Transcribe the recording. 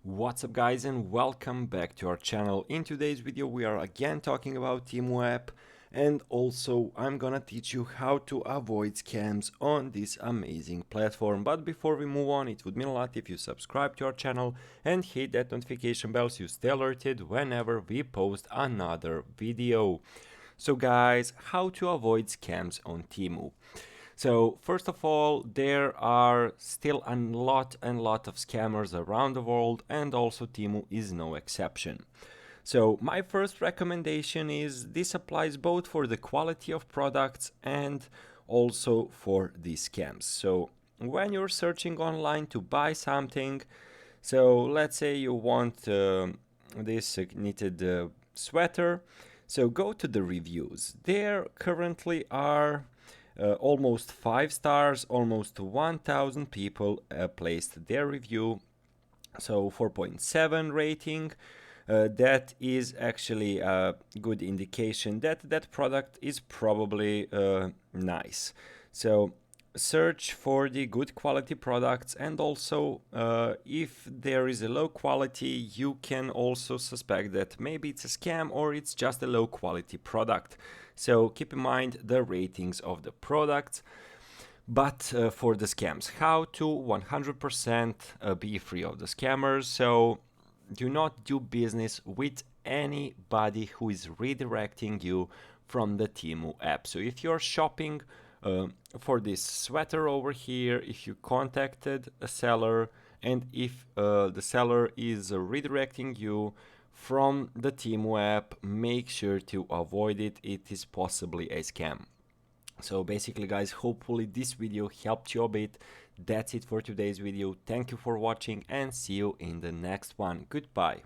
What's up guys, and welcome back to our channel. In today's video we are again talking about Temu app, and also I'm gonna teach you how to avoid scams on this amazing platform. But before we move on, it would mean a lot if you subscribe to our channel and hit that notification bell so you stay alerted whenever we post another video. So guys, how to avoid scams on Temu. So first of all, there are still a lot of scammers around the world, and also Temu is no exception. So my first recommendation is this applies both for the quality of products and also for these scams. So when you're searching online to buy something, so let's say you want this knitted sweater, so go to the reviews. There currently are almost 5 stars, almost 1000 people placed their review, so 4.7 rating. That is actually a good indication that that product is probably nice. So search for the good quality products, and also if there is a low quality, you can also suspect that maybe it's a scam or it's just a low quality product. So keep in mind the ratings of the products. But for the scams, how to 100% be free of the scammers. So do not do business with anybody who is redirecting you from the Temu app. So if you're shopping for this sweater over here, if you contacted a seller, and if the seller is redirecting you from the Temu app, make sure to avoid it. It is possibly a scam. So basically guys, hopefully this video helped you a bit. That's it for today's video. Thank you for watching and see you in the next one. Goodbye.